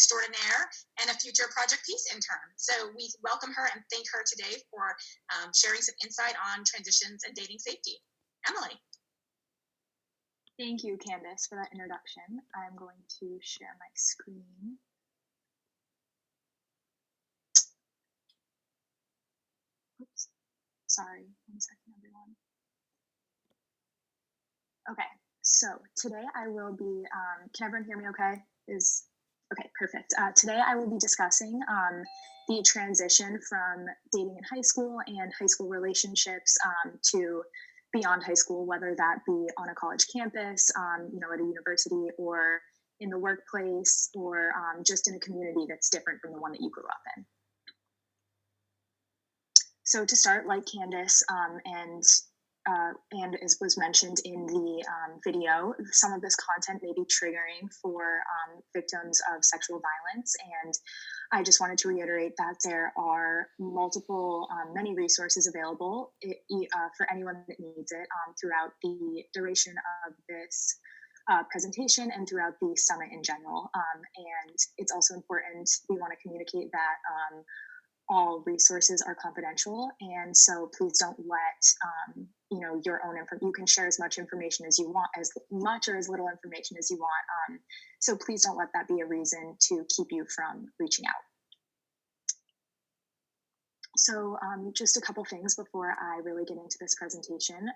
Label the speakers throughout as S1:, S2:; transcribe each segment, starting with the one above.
S1: extraordinaire and a future Project Peace intern. So we welcome her and thank her today for sharing some insight on transitions and dating safety. Emily.
S2: Thank you, Candace, for that introduction. I'm going to share my screen. Oops, sorry, 1 second, everyone. Okay, so today I will be, can everyone hear me okay? Okay, perfect. Today I will be discussing the transition from dating in high school and high school relationships to beyond high school, whether that be on a college campus, at a university, or in the workplace, or just in a community that's different from the one that you grew up in. So to start, like Candace and as was mentioned in the video, some of this content may be triggering for victims of sexual violence. And I just wanted to reiterate that there are many resources available for anyone that needs it throughout the duration of this presentation and throughout the summit in general. And it's also important, we want to communicate that all resources are confidential, and so please don't let your own you can share as much information as you want, as much or as little information as you want, so please don't let that be a reason to keep you from reaching out. So just a couple things before I really get into this presentation.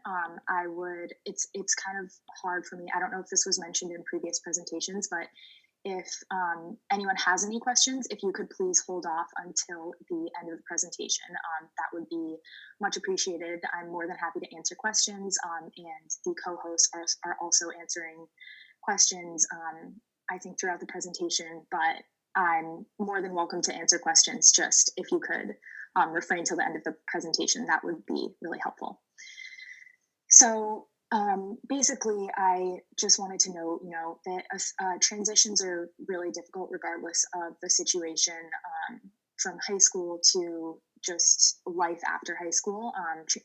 S2: It's kind of hard for me, I don't know if this was mentioned in previous presentations, but if anyone has any questions, if you could please hold off until the end of the presentation, that would be much appreciated. I'm more than happy to answer questions, and the co-hosts are also answering questions, I think, throughout the presentation, but I'm more than welcome to answer questions. Just if you could refrain till the end of the presentation, that would be really helpful. So basically, I just wanted to note, that transitions are really difficult regardless of the situation, from high school to just life after high school,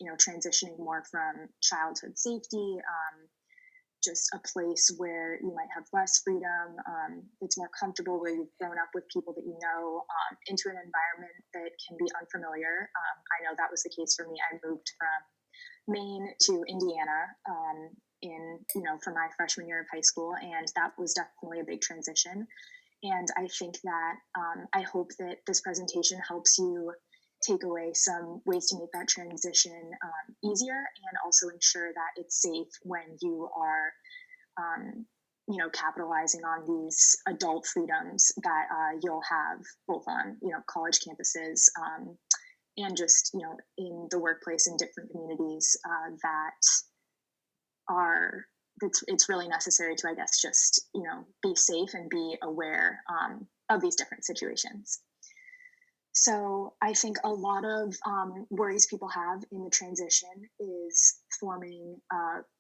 S2: transitioning more from childhood safety, just a place where you might have less freedom, it's more comfortable, where you've grown up with people that you know, into an environment that can be unfamiliar. I know that was the case for me. I moved from Maine to Indiana for my freshman year of high school, and that was definitely a big transition. And I think that I hope that this presentation helps you take away some ways to make that transition easier, and also ensure that it's safe when you are capitalizing on these adult freedoms that you'll have both on college campuses, and just in the workplace in different communities it's really necessary to, I guess, just be safe and be aware of these different situations. So I think a lot of worries people have in the transition is forming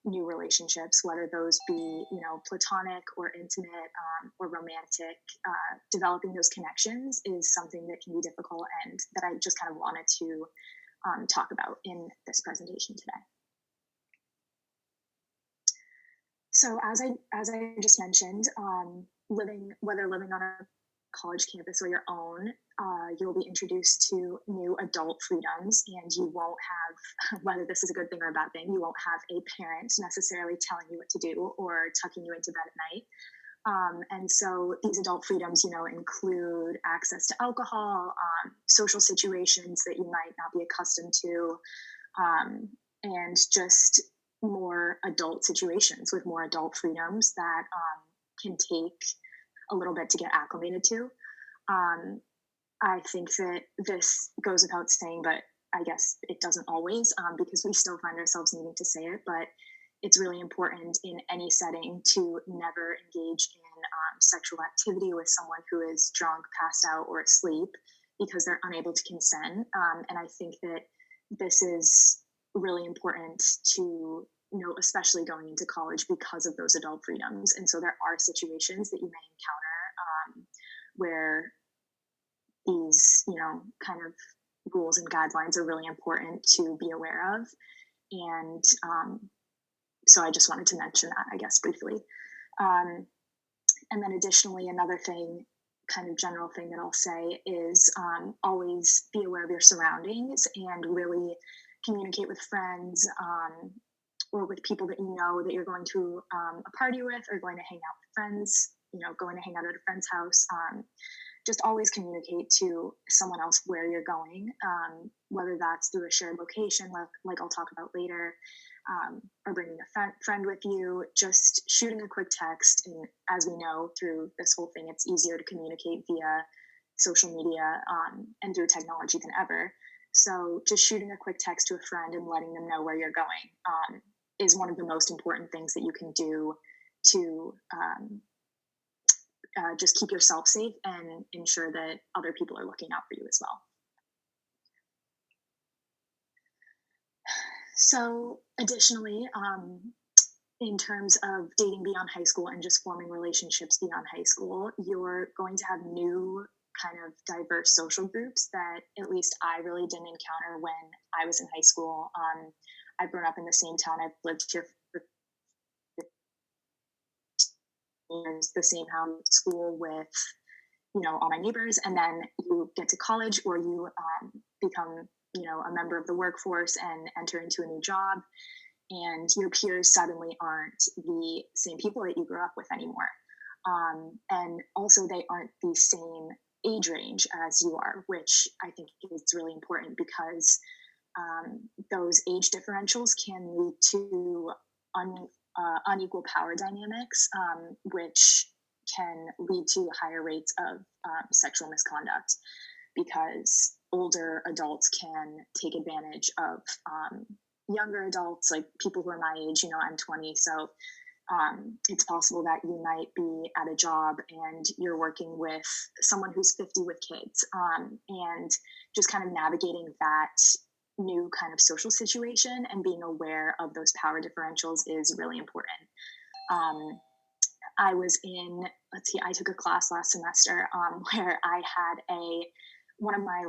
S2: new relationships, whether those be platonic or intimate or romantic. Developing those connections is something that can be difficult, and that I just kind of wanted to talk about in this presentation today. So as I just mentioned, whether living on a college campus or your own, you'll be introduced to new adult freedoms, and you won't have, whether this is a good thing or a bad thing, you won't have a parent necessarily telling you what to do or tucking you into bed at night. And so these adult freedoms, include access to alcohol, social situations that you might not be accustomed to, and just more adult situations with more adult freedoms that can take a little bit to get acclimated to. I think that this goes without saying, but I guess it doesn't always, because we still find ourselves needing to say it, but it's really important in any setting to never engage in sexual activity with someone who is drunk, passed out, or asleep, because they're unable to consent. And I think that this is really important to note, especially going into college, because of those adult freedoms. And so there are situations that you may encounter where these, kind of rules and guidelines are really important to be aware of. And so I just wanted to mention that, I guess, briefly. And then additionally, another thing kind of general thing that I'll say is always be aware of your surroundings and really communicate with friends or with people that you know that you're going to a party with or going to hang out with friends, going to hang out at a friend's house. Just always communicate to someone else where you're going, whether that's through a shared location, like I'll talk about later, or bringing a friend with you, just shooting a quick text. And as we know, through this whole thing, it's easier to communicate via social media and through technology than ever. So just shooting a quick text to a friend and letting them know where you're going is one of the most important things that you can do to just keep yourself safe and ensure that other people are looking out for you as well. So additionally, in terms of dating beyond high school and just forming relationships beyond high school, you're going to have new kind of diverse social groups that at least I really didn't encounter when I was in high school. I've grown up in the same town. I've lived here for years, the same house, school with, all my neighbors. And then you get to college or you become, a member of the workforce and enter into a new job. And your peers suddenly aren't the same people that you grew up with anymore. And also they aren't the same age range as you are, which I think is really important because those age differentials can lead to unequal power dynamics, which can lead to higher rates of sexual misconduct because older adults can take advantage of younger adults, like people who are my age. I'm 20, so it's possible that you might be at a job and you're working with someone who's 50 with kids, and just kind of navigating that new kind of social situation and being aware of those power differentials is really important. I was I took a class last semester where I had one of my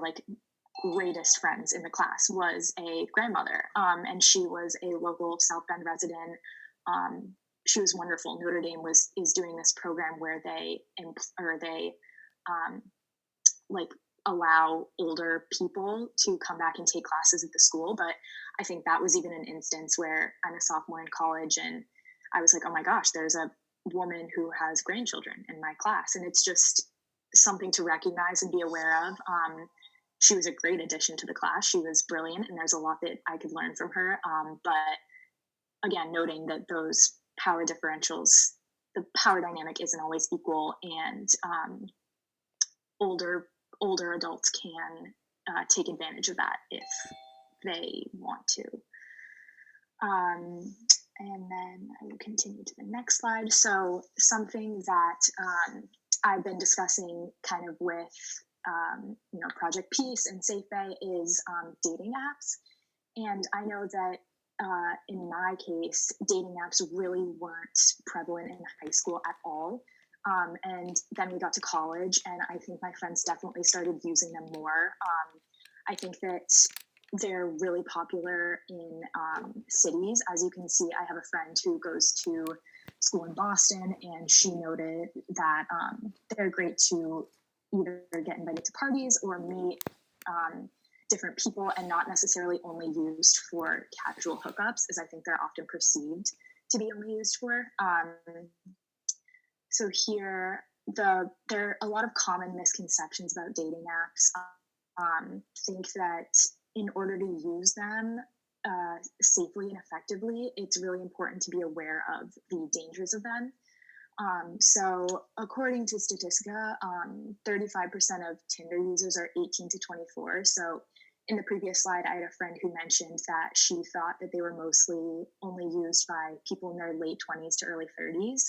S2: greatest friends in the class was a grandmother, and she was a local South Bend resident. She was wonderful. Notre Dame is doing this program where they allow older people to come back and take classes at the school. But I think that was even an instance where I'm a sophomore in college and I was like, oh my gosh, there's a woman who has grandchildren in my class. And it's just something to recognize and be aware of. She was a great addition to the class. She was brilliant and there's a lot that I could learn from her. But again, noting that those power differentials, the power dynamic isn't always equal, and older adults can take advantage of that if they want to. And then I will continue to the next slide. So something that I've been discussing kind of with Project Peace and SafeBAE is dating apps. And I know that in my case, dating apps really weren't prevalent in high school at all. And then we got to college, and I think my friends definitely started using them more. I think that they're really popular in cities. As you can see, I have a friend who goes to school in Boston, and she noted that they're great to either get invited to parties or meet different people, and not necessarily only used for casual hookups, as I think they're often perceived to be only used for. So here, there are a lot of common misconceptions about dating apps. Think that in order to use them safely and effectively, it's really important to be aware of the dangers of them. So according to Statistica, 35% of Tinder users are 18 to 24. So in the previous slide, I had a friend who mentioned that she thought that they were mostly only used by people in their late 20s to early 30s.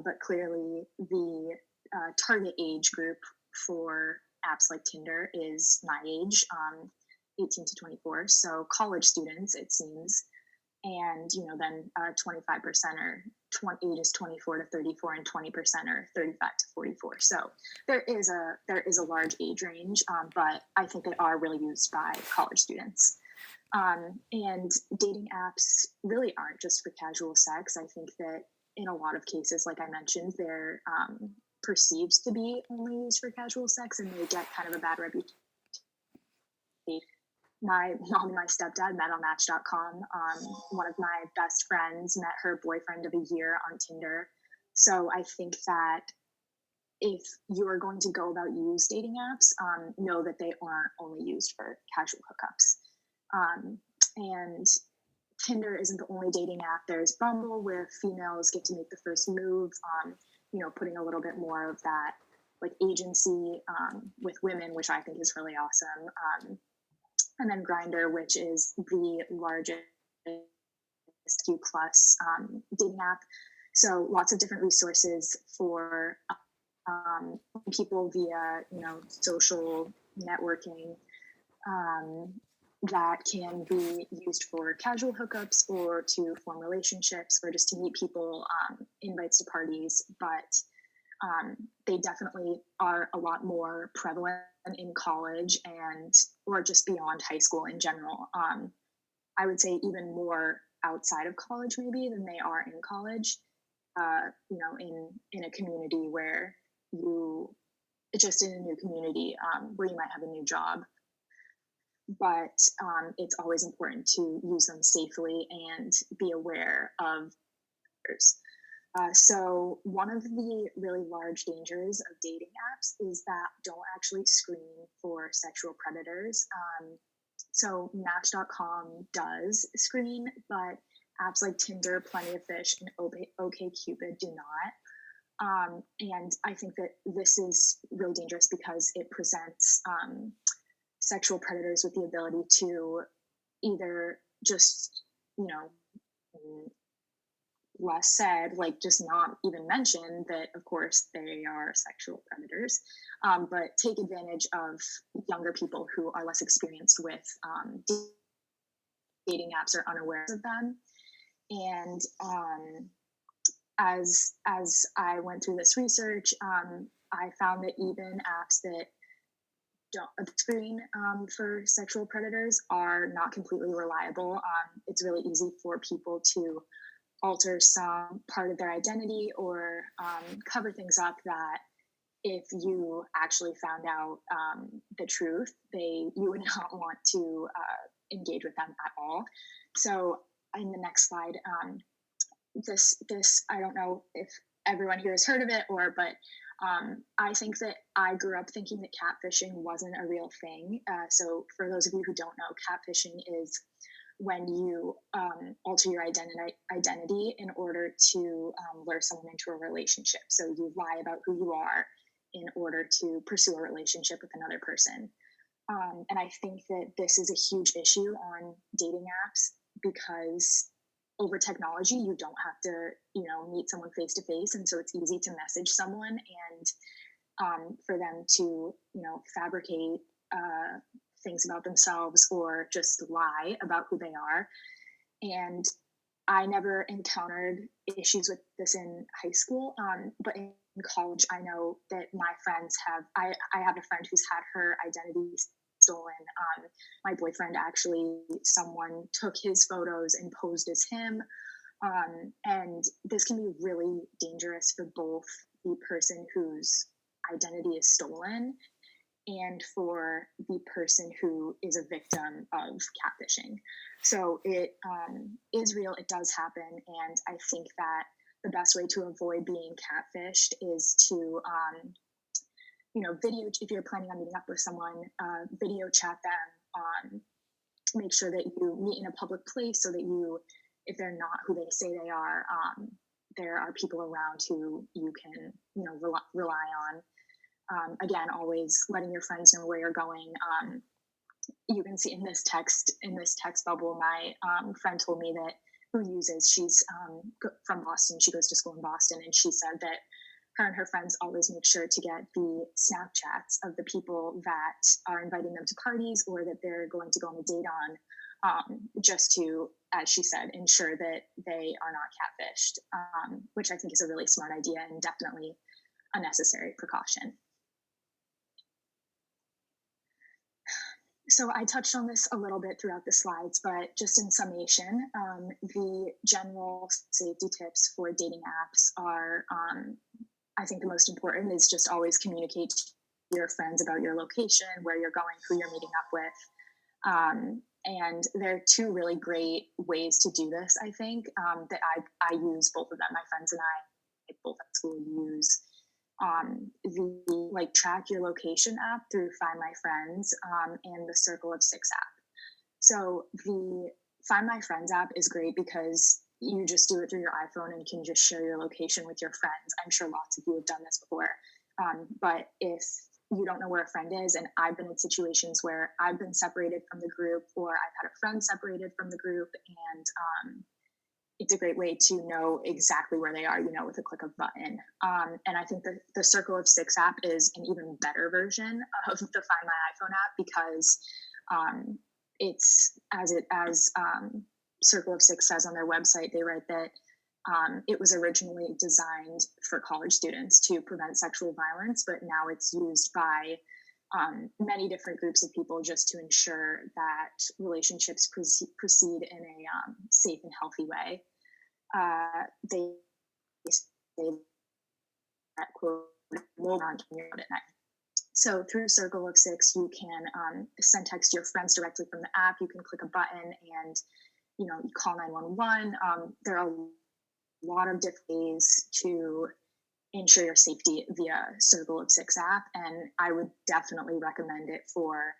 S2: But clearly the target age group for apps like Tinder is my age, 18 to 24. So college students, it seems. And, then 25% are ages 24 to 34 and 20% are 35 to 44. So there is a large age range, but I think they are really used by college students. And dating apps really aren't just for casual sex. I think that in a lot of cases, like I mentioned, they're perceived to be only used for casual sex, and they get kind of a bad reputation. My mom and my stepdad met on Match.com. One of my best friends met her boyfriend of a year on Tinder. So I think that if you are going to go about use dating apps, know that they aren't only used for casual hookups. And Tinder isn't the only dating app. There's Bumble, where females get to make the first move, putting a little bit more of that like agency with women, which I think is really awesome. And then Grindr, which is the largest Q plus dating app. So lots of different resources for people via social networking that can be used for casual hookups or to form relationships or just to meet people, invites to parties. But they definitely are a lot more prevalent in college or just beyond high school in general. I would say even more outside of college maybe than they are in college, in a community where just in a new community where you might have a new job. But it's always important to use them safely and be aware of others. So one of the really large dangers of dating apps is that don't actually screen for sexual predators. So Match.com does screen, but apps like Tinder, Plenty of Fish, and OkCupid do not. And I think that this is really dangerous because it presents sexual predators with the ability to either just, less said, like just not even mention that, of course, they are sexual predators, but take advantage of younger people who are less experienced with dating apps or unaware of them. And as I went through this research, I found that even apps that don't screen for sexual predators are not completely reliable. It's really easy for people to alter some part of their identity or cover things up that if you actually found out the truth, you would not want to engage with them at all. So in the next slide, this I don't know if everyone here has heard of it but I think that I grew up thinking that catfishing wasn't a real thing. So for those of you who don't know, catfishing is when you alter your identity in order to lure someone into a relationship. So you lie about who you are in order to pursue a relationship with another person. And I think that this is a huge issue on dating apps because over technology, you don't have to, meet someone face to face. And so it's easy to message someone and for them to, fabricate things about themselves or just lie about who they are. And I never encountered issues with this in high school, but in college, I know that my friends I have a friend who's had her identity stolen. My boyfriend, actually, someone took his photos and posed as him. And this can be really dangerous for both the person whose identity is stolen and for the person who is a victim of catfishing. So it is real, it does happen, and I think that the best way to avoid being catfished is to, if you're planning on meeting up with someone, video chat them, make sure that you meet in a public place so that if they're not who they say they are, there are people around who you can, rely on. Again, always letting your friends know where you're going. You can see in this text bubble, my friend told me that she's from Boston. She goes to school in Boston, and she said that her and her friends always make sure to get the Snapchats of the people that are inviting them to parties or that they're going to go on a date on, just to, as she said, ensure that they are not catfished, which I think is a really smart idea and definitely a necessary precaution. So I touched on this a little bit throughout the slides, but just in summation, the general safety tips for dating apps are I think the most important is just always communicate to your friends about your location, where you're going, who you're meeting up with. And there are two really great ways to do this, I think, that I use both of them. My friends and I both at school use the like track your location app through Find My Friends, and the Circle of Six app. So the Find My Friends app is great because you just do it through your iPhone and can just share your location with your friends. I'm sure lots of you have done this before. But if you don't know where a friend is, and I've been in situations where I've been separated from the group, or I've had a friend separated from the group, and it's a great way to know exactly where they are, with a click of a button. And I think the Circle of Six app is an even better version of the Find My iPhone app because it's as Circle of Six says on their website. They write that it was originally designed for college students to prevent sexual violence, but now it's used by many different groups of people just to ensure that relationships proceed in a safe and healthy way. They say that quote, "Move on at night." So through Circle of Six, you can send text to your friends directly from the app. You can click a button and you call 911. There are a lot of different ways to ensure your safety via Circle of Six app, and I would definitely recommend it for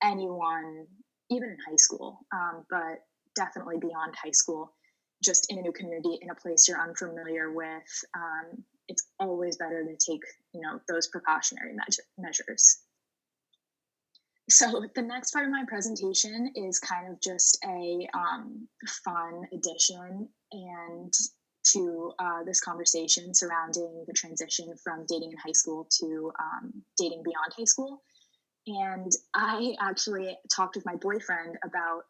S2: anyone, even in high school, but definitely beyond high school. Just in a new community, in a place you're unfamiliar with, it's always better to take those precautionary measures. So the next part of my presentation is kind of just a fun addition and to this conversation surrounding the transition from dating in high school to dating beyond high school. And I actually talked with my boyfriend about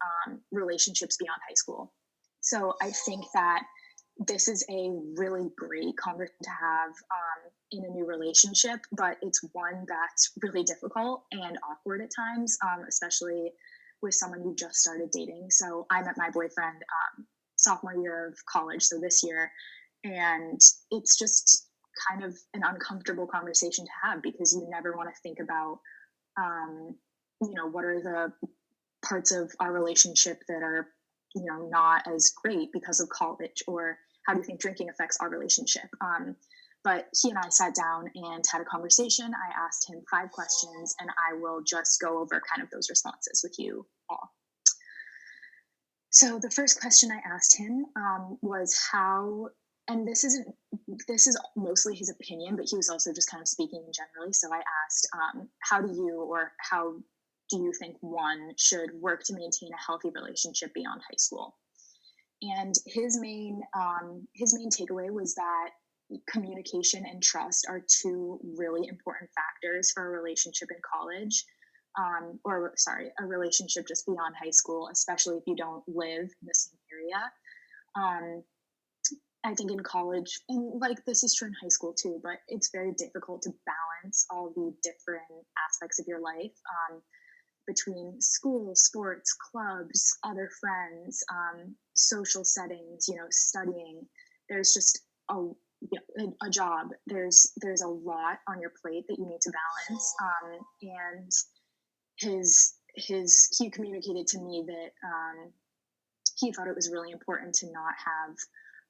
S2: relationships beyond high school. So I think that this is a really great conversation to have in a new relationship, but it's one that's really difficult and awkward at times, especially with someone you just started dating. So I met my boyfriend sophomore year of college, so this year, and it's just kind of an uncomfortable conversation to have because you never want to think about, what are the parts of our relationship that are not as great because of college, or how do you think drinking affects our relationship? But he and I sat down and had a conversation. I asked him 5 questions, and I will just go over kind of those responses with you all. So the first question I asked him was how, and this is mostly his opinion, but he was also just kind of speaking generally. So I asked, how do you think one should work to maintain a healthy relationship beyond high school? And his main takeaway was that communication and trust are 2 really important factors for a relationship in college, a relationship just beyond high school, especially if you don't live in the same area. I think in college, and like this is true in high school too, but it's very difficult to balance all the different aspects of your life. Between school, sports, clubs, other friends, social settings, studying. There's just a job. There's a lot on your plate that you need to balance. And he communicated to me that he thought it was really important to not have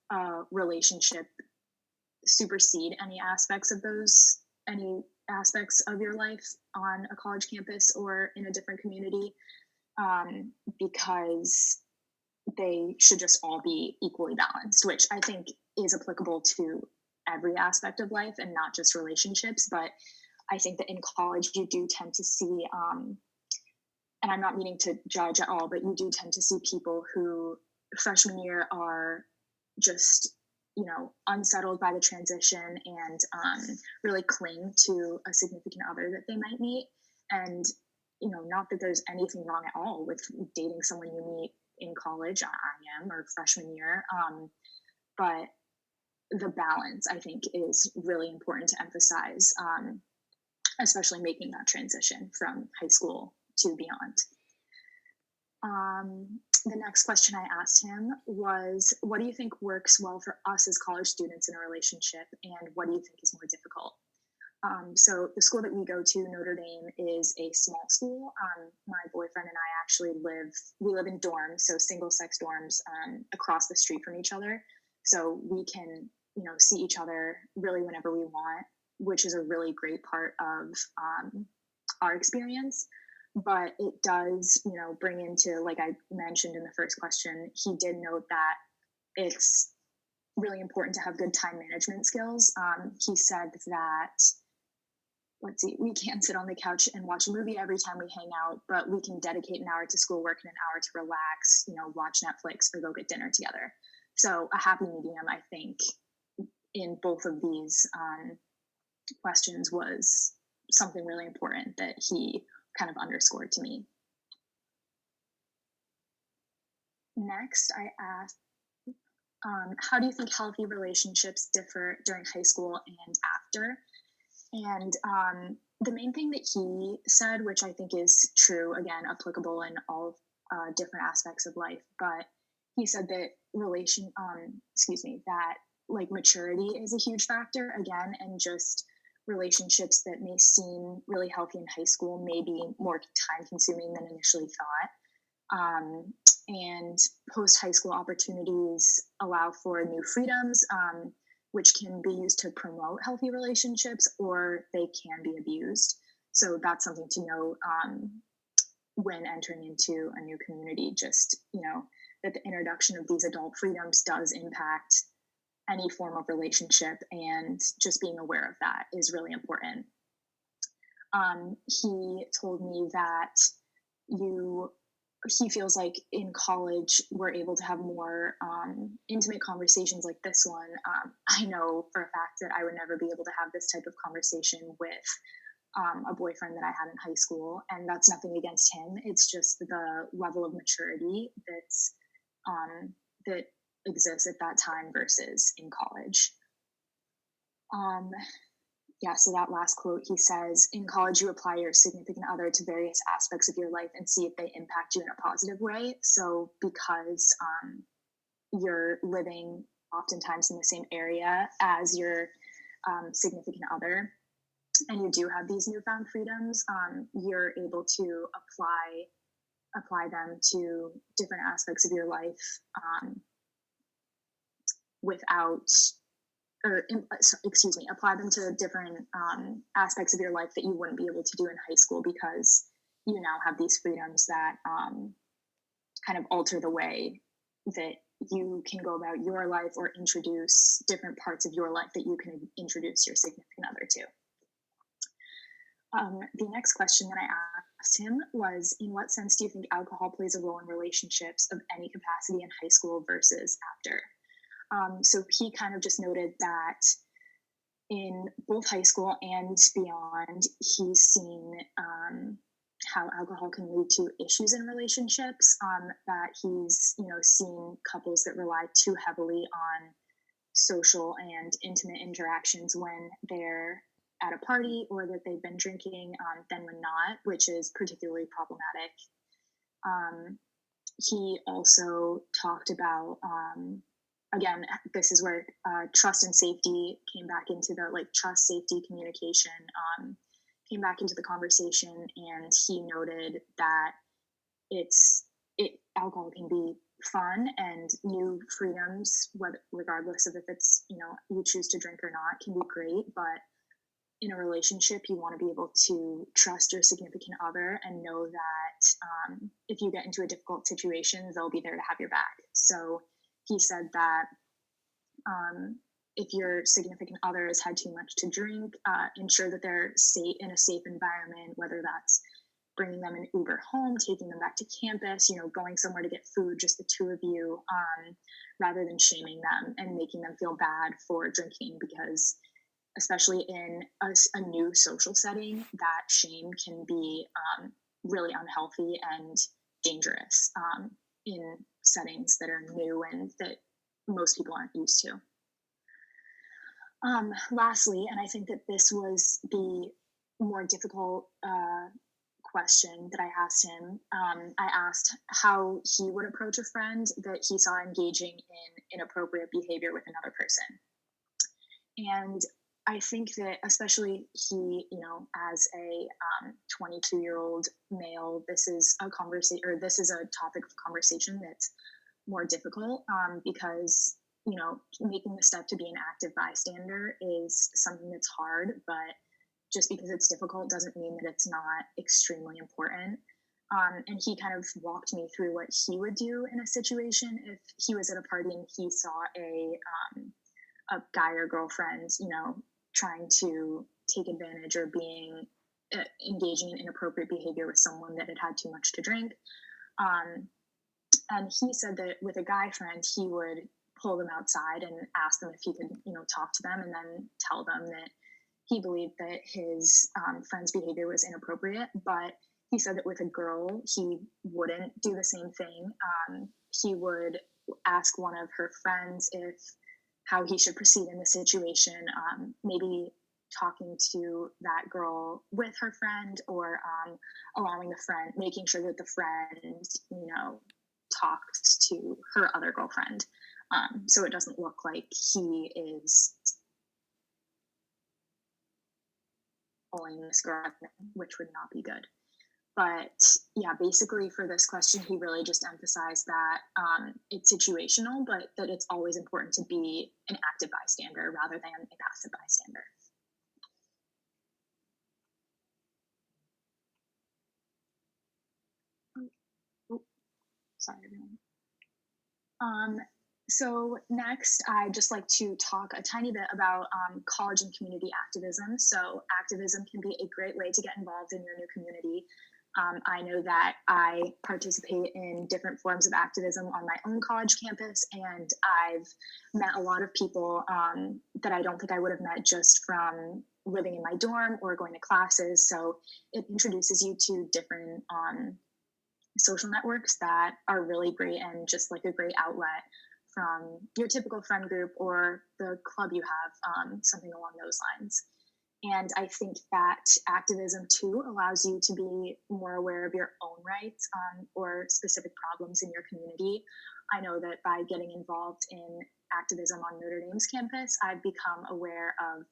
S2: a relationship supersede any aspects of your life on a college campus or in a different community, because they should just all be equally balanced, which I think is applicable to every aspect of life and not just relationships. But I think that in college you do tend to see, and I'm not meaning to judge at all, but you do tend to see people who freshman year are just unsettled by the transition and really cling to a significant other that they might meet. And, not that there's anything wrong at all with dating someone you meet in college, I am, or freshman year. But the balance, I think, is really important to emphasize, especially making that transition from high school to beyond. The next question I asked him was, what do you think works well for us as college students in a relationship, and what do you think is more difficult? So the school that we go to, Notre Dame, is a small school. My boyfriend and I actually we live in dorms, so single sex dorms across the street from each other. So we can, see each other really whenever we want, which is a really great part of our experience. But it does, bring into, like I mentioned in the first question, he did note that it's really important to have good time management skills. He said that, let's see, we can't sit on the couch and watch a movie every time we hang out, but we can dedicate an hour to schoolwork and an hour to relax, watch Netflix or go get dinner together. So a happy medium, I think, in both of these questions was something really important that he kind of underscored to me. Next, I asked, how do you think healthy relationships differ during high school and after? And the main thing that he said, which I think is true, again, applicable in all different aspects of life, but he said that that like maturity is a huge factor again, and just relationships that may seem really healthy in high school may be more time consuming than initially thought. And post high school opportunities allow for new freedoms, which can be used to promote healthy relationships, or they can be abused. So that's something to know when entering into a new community. Just, that the introduction of these adult freedoms does impact any form of relationship, and just being aware of that is really important. He told me that he feels like in college we're able to have more intimate conversations like this one. I know for a fact that I would never be able to have this type of conversation with a boyfriend that I had in high school, and that's nothing against him. It's just the level of maturity that exists at that time versus in college. So that last quote, he says, in college, you apply your significant other to various aspects of your life and see if they impact you in a positive way. So because you're living oftentimes in the same area as your significant other, and you do have these newfound freedoms, you're able to apply them to different aspects of your life apply them to different aspects of your life that you wouldn't be able to do in high school, because you now have these freedoms that kind of alter the way that you can go about your life, or introduce different parts of your life that you can introduce your significant other to. The next question that I asked him was, in what sense do you think alcohol plays a role in relationships of any capacity in high school versus after? So he kind of just noted that in both high school and beyond, he's seen how alcohol can lead to issues in relationships, that he's, seen couples that rely too heavily on social and intimate interactions when they're at a party, or that they've been drinking than when not, which is particularly problematic. He also talked about, again, this is where trust and safety came back into the trust, safety, communication came back into the conversation, and he noted that alcohol can be fun, and new freedoms, regardless of if it's you choose to drink or not, can be great, but in a relationship, you want to be able to trust your significant other and know that if you get into a difficult situation, they'll be there to have your back. So he said that if your significant other has had too much to drink, ensure that they're in a safe environment, whether that's bringing them an Uber home, taking them back to campus, going somewhere to get food, just the two of you, rather than shaming them and making them feel bad for drinking, because especially in a new social setting, that shame can be really unhealthy and dangerous in settings that are new and that most people aren't used to. Lastly, and I think that this was the more difficult question that I asked him. I asked how he would approach a friend that he saw engaging in inappropriate behavior with another person. And I think that especially he, as a 22-year-old male, this is a conversation, or this is a topic of conversation that's more difficult, because making the step to be an active bystander is something that's hard, but just because it's difficult doesn't mean that it's not extremely important. And he kind of walked me through what he would do in a situation if he was at a party and he saw a guy or girlfriend, trying to take advantage or being engaging in inappropriate behavior with someone that had had too much to drink. And he said that with a guy friend, he would pull them outside and ask them if he could, talk to them, and then tell them that he believed that his friend's behavior was inappropriate. But he said that with a girl, he wouldn't do the same thing. He would ask one of her friends how he should proceed in the situation, maybe talking to that girl with her friend, or allowing the friend, making sure that the friend, talks to her other girlfriend. So it doesn't look like he is pulling this girl, which would not be good. But yeah, basically for this question, he really just emphasized that it's situational, but that it's always important to be an active bystander rather than a passive bystander. Oh, sorry, everyone. So next, I'd just like to talk a tiny bit about college and community activism. So activism can be a great way to get involved in your new community. I know that I participate in different forms of activism on my own college campus, and I've met a lot of people that I don't think I would have met just from living in my dorm or going to classes. So it introduces you to different social networks that are really great, and just like a great outlet from your typical friend group or the club you have, something along those lines. And I think that activism too allows you to be more aware of your own rights or specific problems in your community. I know that by getting involved in activism on Notre Dame's campus, I've become aware of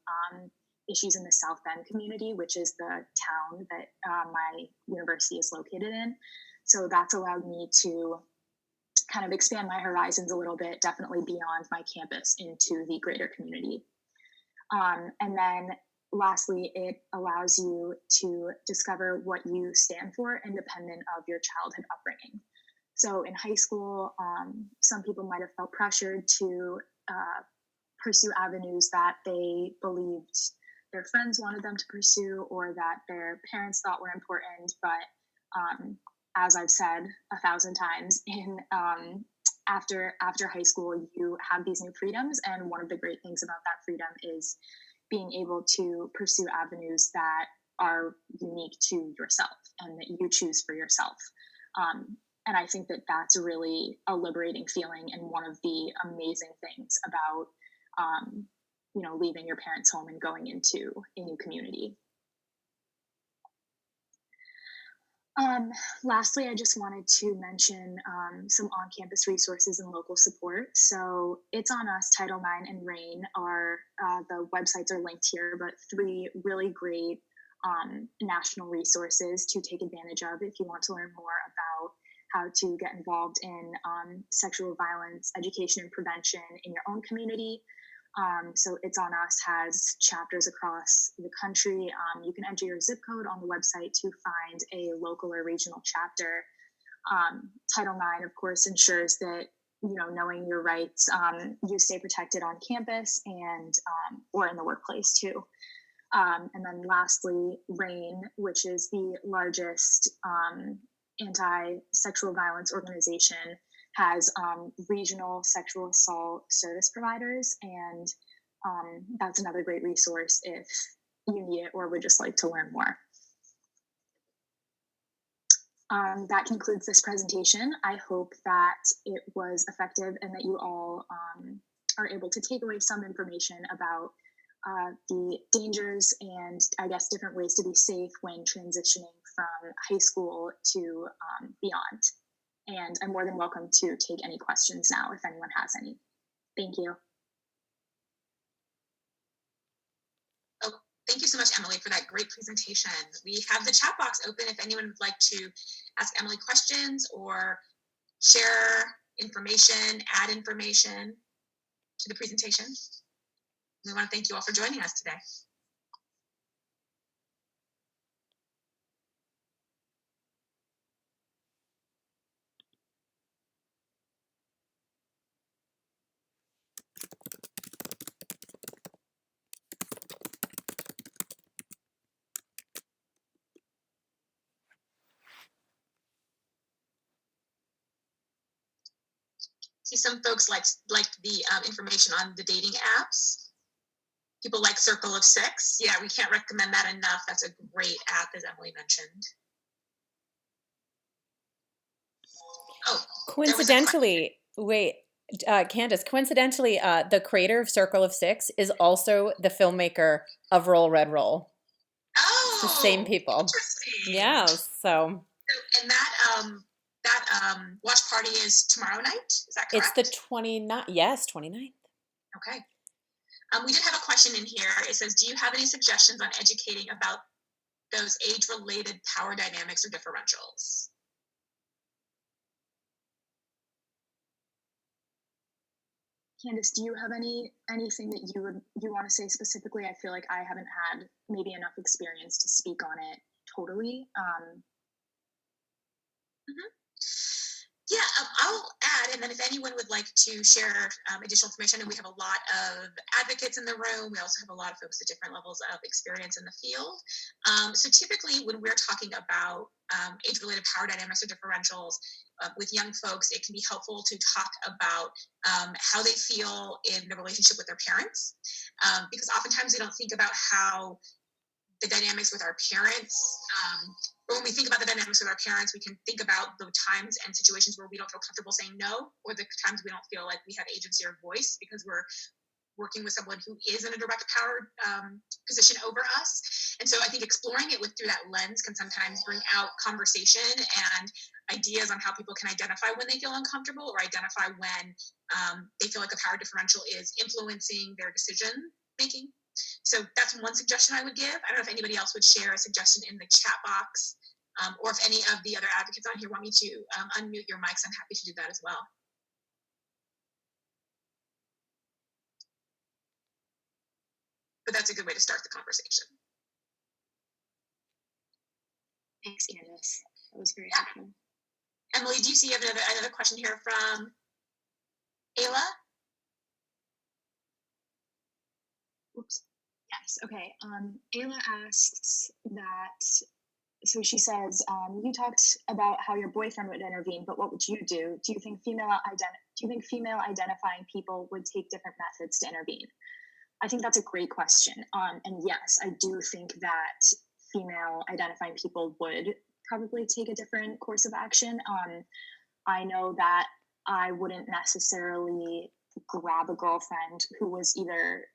S2: issues in the South Bend community, which is the town that my university is located in. So that's allowed me to kind of expand my horizons a little bit, definitely beyond my campus into the greater community. And then lastly, it allows you to discover what you stand for independent of your childhood upbringing. So in high school, some people might have felt pressured to pursue avenues that they believed their friends wanted them to pursue, or that their parents thought were important. But as I've said 1,000 times, after high school, you have these new freedoms, and one of the great things about that freedom is being able to pursue avenues that are unique to yourself and that you choose for yourself. And I think that that's really a liberating feeling, and one of the amazing things about, leaving your parents' home and going into a new community. Lastly, I just wanted to mention some on-campus resources and local support. So It's On Us, Title IX, and RAIN are, the websites are linked here, but 3 really great national resources to take advantage of if you want to learn more about how to get involved in sexual violence education and prevention in your own community. So It's On Us has chapters across the country. You can enter your zip code on the website to find a local or regional chapter. Title IX, of course, ensures that, knowing your rights, you stay protected on campus and or in the workplace too. And then lastly, RAIN, which is the largest anti-sexual violence organization, has regional sexual assault service providers, and that's another great resource if you need it or would just like to learn more. That concludes this presentation. I hope that it was effective and that you all are able to take away some information about the dangers and, I guess, different ways to be safe when transitioning from high school to beyond. And I'm more than welcome to take any questions now if anyone has any. Thank you.
S1: Oh, thank you so much, Emily, for that great presentation. We have the chat box open if anyone would like to ask Emily questions or share information, add information to the presentation. We want to thank you all for joining us today. See, some folks like the information on the dating apps. People like Circle of Six. Yeah, we can't recommend that enough. That's a great app, as Emily mentioned. Oh,
S3: coincidentally, wait, Candace, coincidentally, the creator of Circle of Six is also the filmmaker of Roll Red Roll.
S1: Oh,
S3: it's the same people.
S1: Interesting.
S3: Yeah, so.
S1: And that watch party is tomorrow night. Is that correct?
S3: It's the 29th. Yes, 29th.
S1: Okay. We did have a question in here. It says, do you have any suggestions on educating about those age-related power dynamics or differentials?
S2: Candace, do you have anything that you want to say specifically? I feel like I haven't had maybe enough experience to speak on it totally.
S1: Yeah, I'll add, and then if anyone would like to share additional information, and we have a lot of advocates in the room. We also have a lot of folks at different levels of experience in the field. So typically when we're talking about age-related power dynamics or differentials with young folks, it can be helpful to talk about how they feel in the relationship with their parents, because oftentimes we don't think about how the dynamics with our parents. But when we think about the dynamics with our parents, we can think about the times and situations where we don't feel comfortable saying no, or the times we don't feel like we have agency or voice because we're working with someone who is in a direct power position over us. And so I think exploring it through that lens can sometimes bring out conversation and ideas on how people can identify when they feel uncomfortable or identify when they feel like a power differential is influencing their decision making. So that's one suggestion I would give. I don't know if anybody else would share a suggestion in the chat box, or if any of the other advocates on here want me to unmute your mics, I'm happy to do that as well. But that's a good way to start the conversation.
S2: Thanks, Candace. That was very helpful.
S1: Emily, do you see another question here from Ayla?
S2: Oops. Yes. Okay. Ayla asks that. So she says, you talked about how your boyfriend would intervene, but what would you do? Do you think female identifying people would take different methods to intervene? I think that's a great question. And yes, I do think that female identifying people would probably take a different course of action. I know that I wouldn't necessarily grab a girlfriend who was either,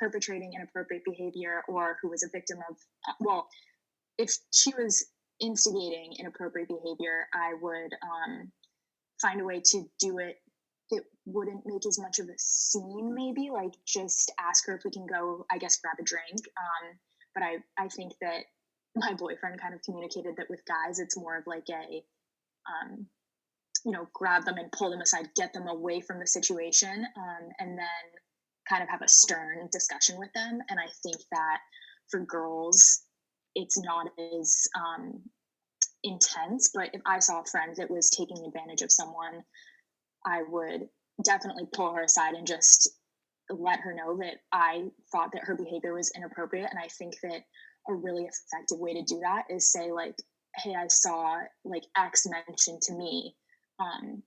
S2: perpetrating inappropriate behavior or who was a victim of, if she was instigating inappropriate behavior, I would find a way to do it that wouldn't make as much of a scene, maybe, like just ask her if we can go, I guess, grab a drink. But I think that my boyfriend kind of communicated that with guys, it's more of like a, grab them and pull them aside, get them away from the situation, and then kind of have a stern discussion with them. And I think that for girls, it's not as intense, but if I saw a friend that was taking advantage of someone, I would definitely pull her aside and just let her know that I thought that her behavior was inappropriate. And I think that a really effective way to do that is say, like, hey, I saw like X mentioned to me,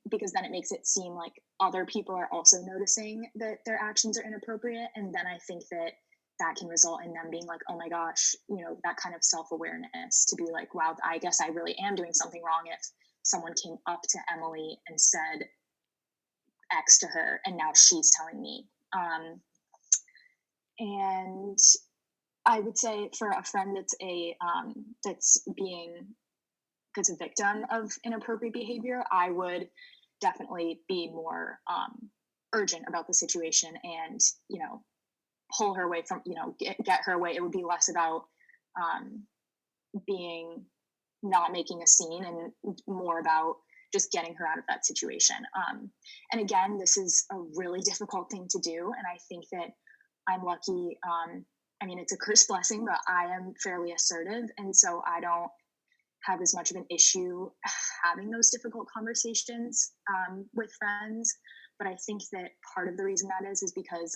S2: because then it makes it seem like other people are also noticing that their actions are inappropriate. And then I think that can result in them being like, oh my gosh, that kind of self-awareness to be like, wow, I guess I really am doing something wrong if someone came up to Emily and said X to her and now she's telling me. And I would say for a friend that's that's a victim of inappropriate behavior, I would definitely be more urgent about the situation and, pull her away from, get her away. It would be less about um, being not making a scene and more about just getting her out of that situation. And again, this is a really difficult thing to do. And I think that I'm lucky. I mean, it's a cursed blessing, but I am fairly assertive. And so I don't have as much of an issue having those difficult conversations with friends. But I think that part of the reason that is because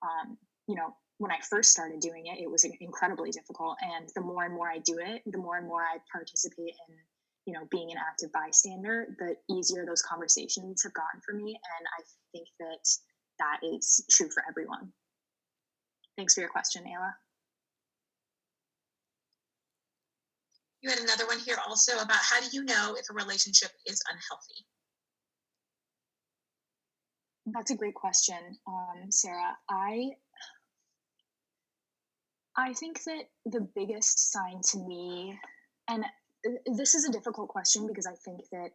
S2: um, you know, when I first started doing it, it was incredibly difficult. And the more and more I do it, the more and more I participate in, being an active bystander, the easier those conversations have gotten for me. And I think that that is true for everyone. Thanks for your question, Ayla.
S1: You had another one here also about how do you know if a relationship is unhealthy?
S2: That's a great question, Sarah. I think that the biggest sign to me, and this is a difficult question because I think that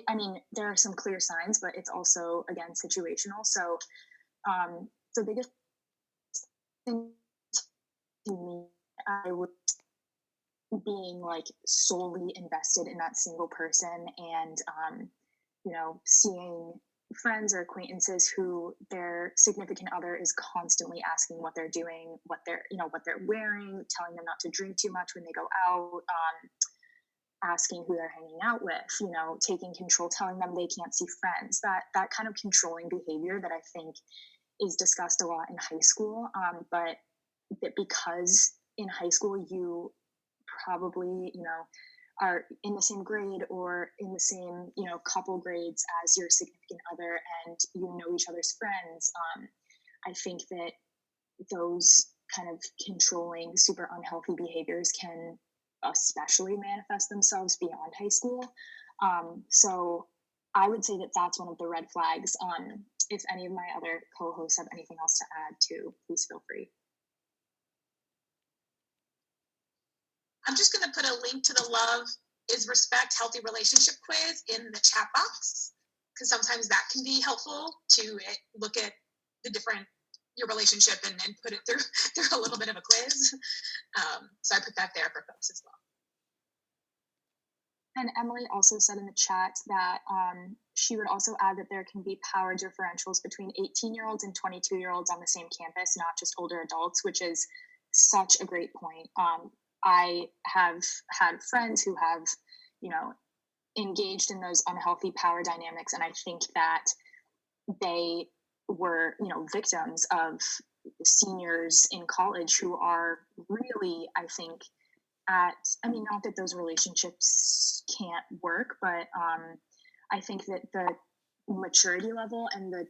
S2: I mean, there are some clear signs, but it's also, again, situational. So the biggest thing to me, I would being like solely invested in that single person and, seeing friends or acquaintances who their significant other is constantly asking what they're doing, what they're wearing, telling them not to drink too much when they go out, asking who they're hanging out with, taking control, telling them they can't see friends. That kind of controlling behavior that I think is discussed a lot in high school, but that because in high school you probably are in the same grade or in the same couple grades as your significant other and each other's friends. I think that those kind of controlling super unhealthy behaviors can especially manifest themselves beyond high school. So I would say that that's one of the red flags. If any of my other co-hosts have anything else to add too, please feel free.
S1: I'm just going to put a link to the Love is Respect Healthy Relationship quiz in the chat box, because sometimes that can be helpful to look at your relationship and put it through a little bit of a quiz. So I put that there for folks as well.
S2: And Emily also said in the chat that she would also add that there can be power differentials between 18-year-olds and 22-year-olds on the same campus, not just older adults, which is such a great point. I have had friends who have, engaged in those unhealthy power dynamics, and I think that they were, victims of seniors in college who are really, I think, not that those relationships can't work, but I think that the maturity level and the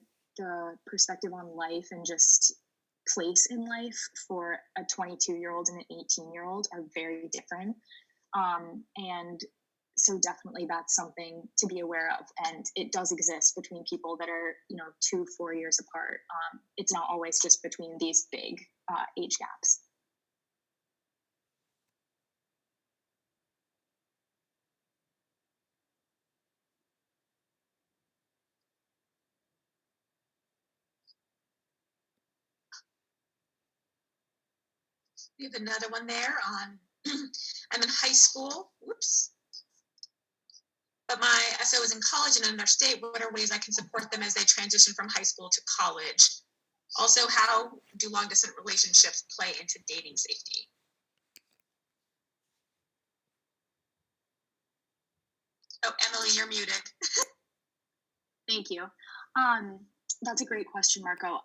S2: perspective on life and just place in life for a 22-year-old and an 18-year-old are very different. And so definitely that's something to be aware of. And it does exist between people that are, 2-4 years apart. It's not always just between these big age gaps.
S1: We have another one there on, I'm in high school, whoops. But my SO is in college and in another state. What are ways I can support them as they transition from high school to college? Also, how do long distance relationships play into dating safety? Oh, Emily, you're muted.
S2: Thank you. That's a great question, Marco.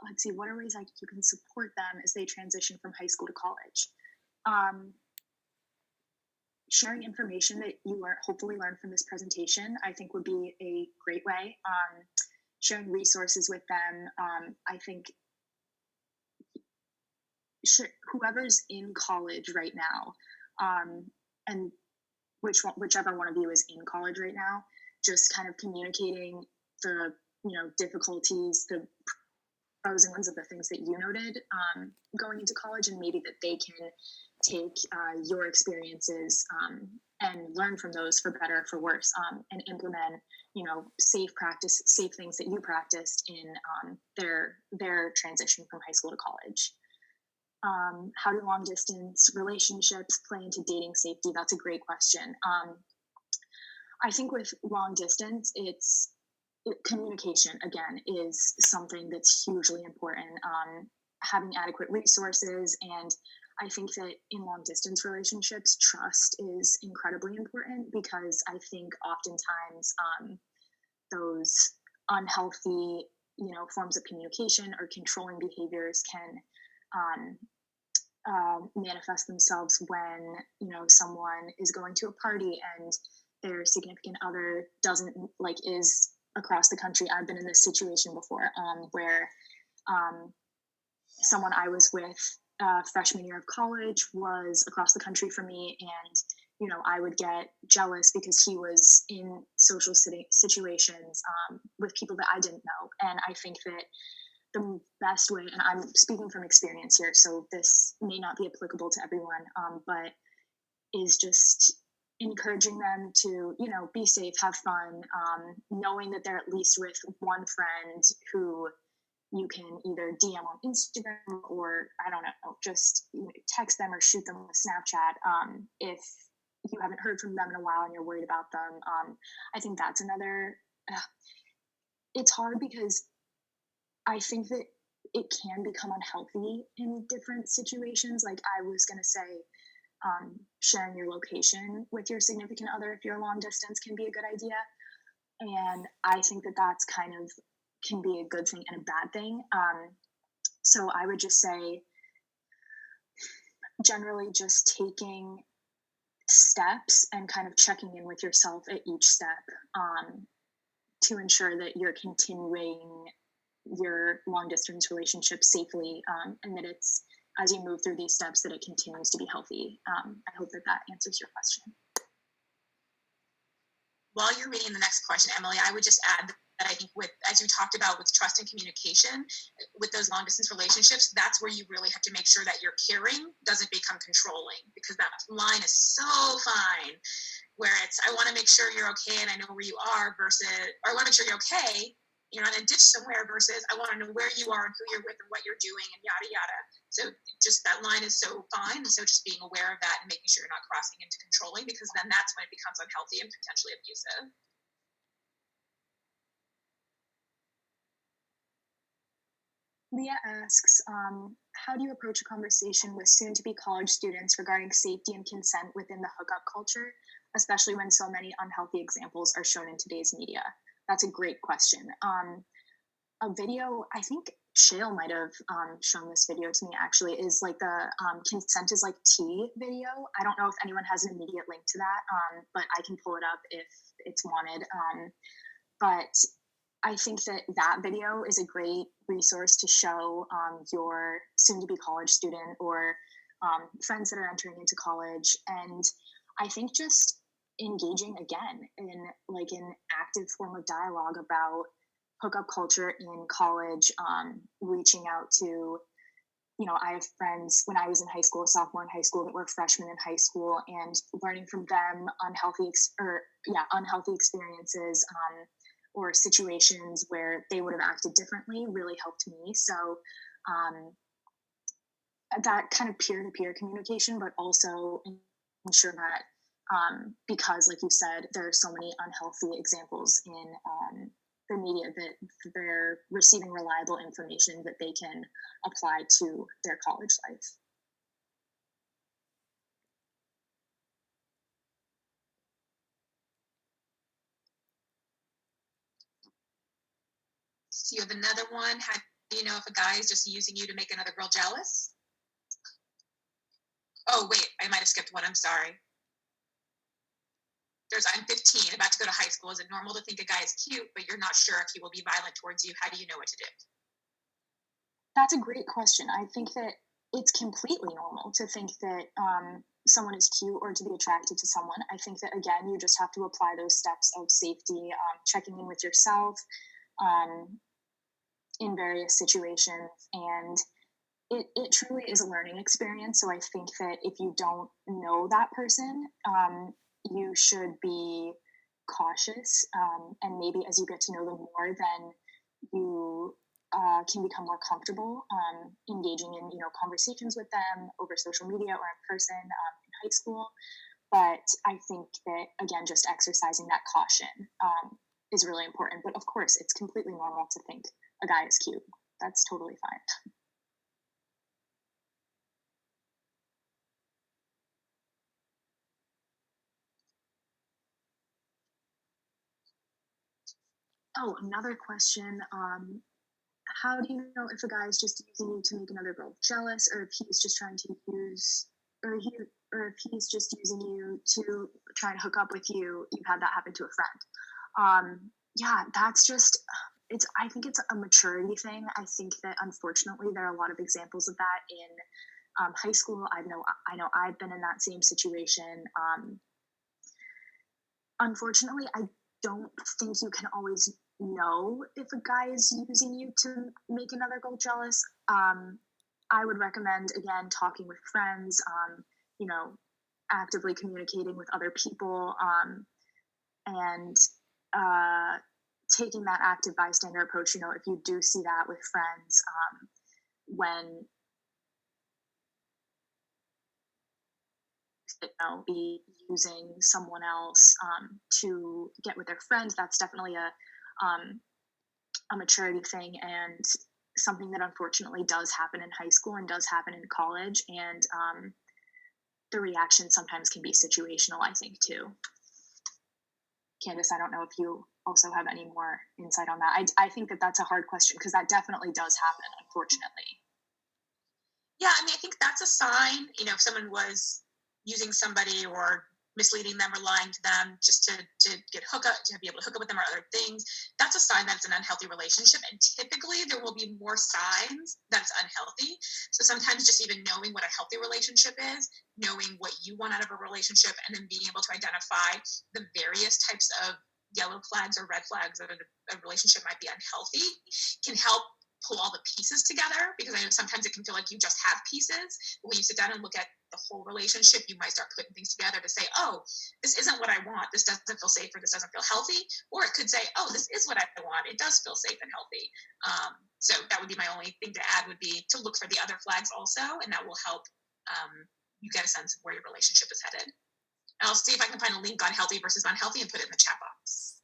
S2: Let's see, what are ways you can support them as they transition from high school to college? Sharing information that you hopefully learned from this presentation, I think would be a great way. Sharing resources with them. I think whoever's in college right now, and whichever one of you is in college right now, just kind of communicating the difficulties, the pros and cons of the things that you noted going into college, and maybe that they can take your experiences and learn from those for better or for worse, and implement, safe things that you practiced in their transition from high school to college. How do long distance relationships play into dating safety? That's a great question. I think with long distance, communication again is something that's hugely important. Having adequate resources, and I think that in long distance relationships, trust is incredibly important, because I think oftentimes those unhealthy, forms of communication or controlling behaviors can manifest themselves when someone is going to a party and their significant other doesn't is across the country. I've been in this situation before, where someone I was with freshman year of college was across the country from me, and I would get jealous because he was in social situations with people that I didn't know. And I think that the best way, and I'm speaking from experience here, so this may not be applicable to everyone, but is just encouraging them to, be safe, have fun, knowing that they're at least with one friend who you can either DM on Instagram, or I don't know, just text them or shoot them with Snapchat if you haven't heard from them in a while and you're worried about them. I think that's another. It's hard because I think that it can become unhealthy in different situations. Like I was going to say, sharing your location with your significant other if you're long distance can be a good idea. And I think that that's kind of can be a good thing and a bad thing. So I would just say, generally just taking steps and kind of checking in with yourself at each step to ensure that you're continuing your long distance relationship safely, and that it's, as you move through these steps, that it continues to be healthy. I hope that answers your question.
S1: While you're reading the next question, Emily, I would just add that I think as you talked about with trust and communication, with those long distance relationships, that's where you really have to make sure that your caring doesn't become controlling, because that line is so fine, where it's, I want to make sure you're okay and I know where you are, versus, or I want to make sure you're okay, you're not in a ditch somewhere, versus I want to know where you are and who you're with and what you're doing and yada yada. So just that line is so fine. And so just being aware of that and making sure you're not crossing into controlling, because then that's when it becomes unhealthy and potentially abusive.
S2: Leah asks, how do you approach a conversation with soon-to-be college students regarding safety and consent within the hookup culture, especially when so many unhealthy examples are shown in today's media? That's a great question. A video, I think Shale might have shown this video to me actually, is like the consent is like tea video. I don't know if anyone has an immediate link to that, but I can pull it up if it's wanted. But I think that video is a great resource to show your soon-to-be college student or friends that are entering into college. And I think just engaging again in like an active form of dialogue about hookup culture in college, reaching out to, I have friends when I was in high school, sophomore in high school, that were freshmen in high school, and learning from them unhealthy experiences or situations where they would have acted differently really helped me. So that kind of peer-to-peer communication, but also ensure that because, like you said, there are so many unhealthy examples in the media, that they're receiving reliable information that they can apply to their college life.
S1: So you have another one. How do you know if a guy is just using you to make another girl jealous? Oh, wait, I might have skipped one. I'm sorry. I'm 15, about to go to high school. Is it normal to think a guy is cute, but you're not sure if he will be violent towards you? How do you know what to do?
S2: That's a great question. I think that it's completely normal to think that someone is cute or to be attracted to someone. I think that, again, you just have to apply those steps of safety, checking in with yourself, in various situations, and it truly is a learning experience. So I think that if you don't know that person, you should be cautious, and maybe as you get to know them more, then you can become more comfortable engaging in conversations with them over social media or in person in high school. But I think that, again, just exercising that caution is really important. But of course, it's completely normal to think a guy is cute. That's totally fine. Oh, another question. How do you know if a guy is just using you to make another girl jealous, or if he's just trying to use, or he, or if he's just using you to try to hook up with you? You've had that happen to a friend. Yeah, that's just. It's. I think it's a maturity thing. I think that unfortunately there are a lot of examples of that in high school. I know. I've been in that same situation. Unfortunately, I don't think you can always know if a guy is using you to make another girl jealous. I would recommend, again, talking with friends, you know, actively communicating with other people, and uh, taking that active bystander approach. If you do see that with friends, when be using someone else to get with their friends, that's definitely a maturity thing, and something that unfortunately does happen in high school and does happen in college. And the reaction sometimes can be situational, I think, too. Candace, I don't know if you also have any more insight on that. I think that that's a hard question, because that definitely does happen, unfortunately.
S1: Yeah, I mean, I think that's a sign, if someone was using somebody or misleading them or lying to them just to get hook up, to be able to hook up with them or other things, that's a sign that it's an unhealthy relationship. And typically there will be more signs that it's unhealthy. So sometimes just even knowing what a healthy relationship is, knowing what you want out of a relationship, and then being able to identify the various types of yellow flags or red flags that a relationship might be unhealthy can help pull all the pieces together, because I know sometimes it can feel like you just have pieces. But when you sit down and look at the whole relationship, you might start putting things together to say, oh, this isn't what I want. This doesn't feel safe, or this doesn't feel healthy. Or it could say, oh, this is what I want. It does feel safe and healthy. So that would be my only thing to add, would be to look for the other flags also, and that will help you get a sense of where your relationship is headed. And I'll see if I can find a link on healthy versus unhealthy and put it in the chat box.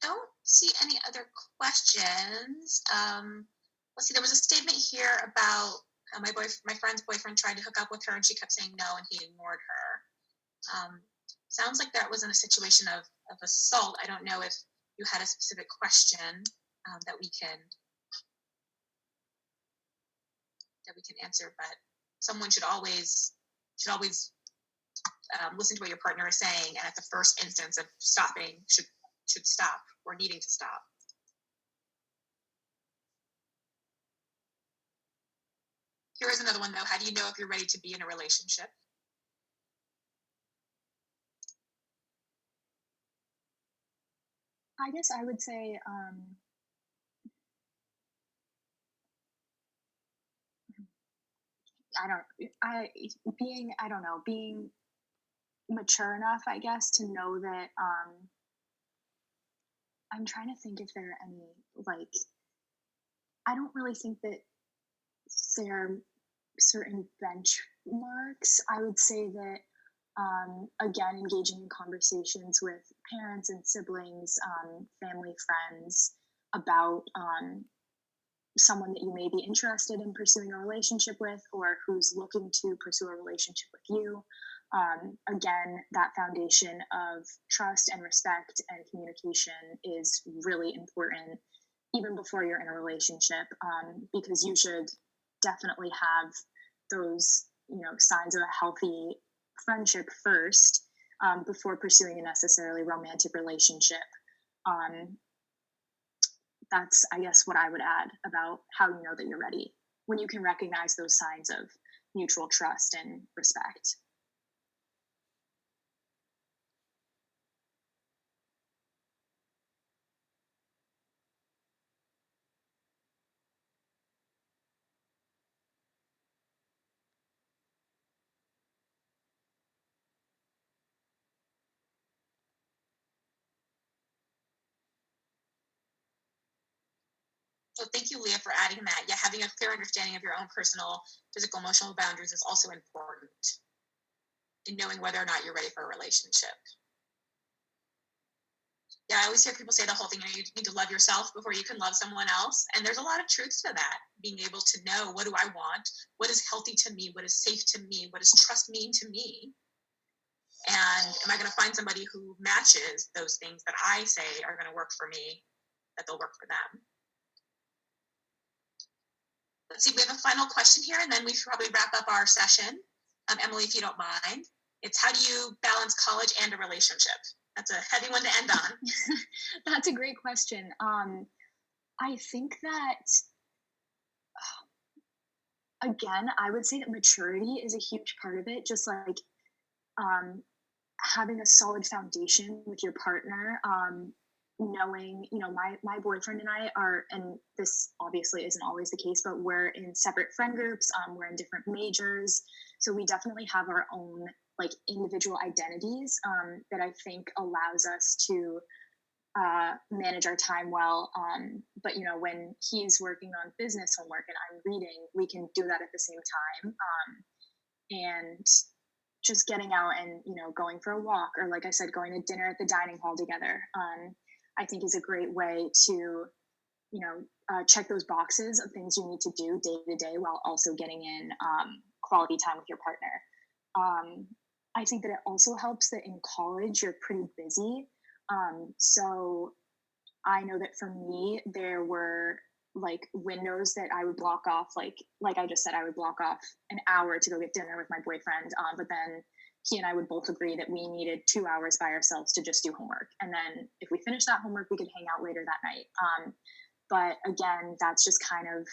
S1: Don't see any other questions. Let's see. There was a statement here about my friend's boyfriend tried to hook up with her, and she kept saying no, and he ignored her. Sounds like that was in a situation of assault. I don't know if you had a specific question that we can answer, but someone should always listen to what your partner is saying, and at the first instance of stopping, should stop, or needing to stop. Here is another one, though. How do you know if you're ready to be in a relationship?
S2: I guess I would say being mature enough, I guess, to know that I'm trying to think if there are any, like, I don't really think that there are certain benchmarks. I would say that, again, engaging in conversations with parents and siblings, family, friends, about someone that you may be interested in pursuing a relationship with, or who's looking to pursue a relationship with you. Again, that foundation of trust and respect and communication is really important, even before you're in a relationship, because you should definitely have those, signs of a healthy friendship first, before pursuing a necessarily romantic relationship. Um, that's, I guess, what I would add about how you know that you're ready, when you can recognize those signs of mutual trust and respect.
S1: So thank you, Leah, for adding that. Yeah, having a clear understanding of your own personal, physical, emotional boundaries is also important in knowing whether or not you're ready for a relationship. Yeah, I always hear people say the whole thing, you need to love yourself before you can love someone else. And there's a lot of truth to that. Being able to know, what do I want? What is healthy to me? What is safe to me? What does trust mean to me? And am I going to find somebody who matches those things that I say are going to work for me, that they'll work for them? Let's see, we have a final question here, and then we should probably wrap up our session. Emily, if you don't mind, it's how do you balance college and a relationship? That's a heavy one to end on.
S2: That's a great question. I think that, again, I would say that maturity is a huge part of it. Just like, um, having a solid foundation with your partner, knowing, my boyfriend and I are, and this obviously isn't always the case, but we're in separate friend groups. We're in different majors, so we definitely have our own like individual identities, that I think allows us to manage our time well. But when he's working on business homework and I'm reading, we can do that at the same time. And just getting out and going for a walk, or like I said, going to dinner at the dining hall together, I think is a great way to check those boxes of things you need to do day to day while also getting in quality time with your partner. I think that it also helps that in college you're pretty busy. So I know that for me, there were like windows that I would block off, like I just said, I would block off an hour to go get dinner with my boyfriend. But then he and I would both agree that we needed 2 hours by ourselves to just do homework. And then if we finished that homework, we could hang out later that night. But again, that's just kind of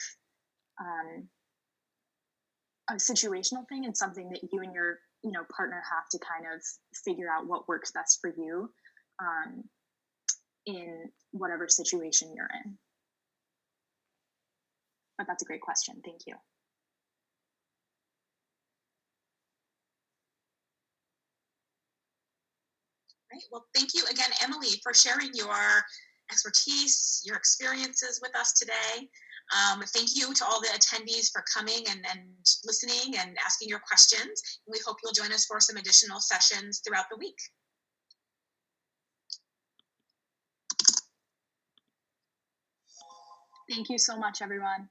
S2: a situational thing, and something that you and your partner have to kind of figure out what works best for you, in whatever situation you're in. But that's a great question. Thank you.
S1: Right. Well, thank you again, Emily, for sharing your expertise, your experiences with us today. Thank you to all the attendees for coming and listening and asking your questions. We hope you'll join us for some additional sessions throughout the week.
S2: Thank you so much, everyone.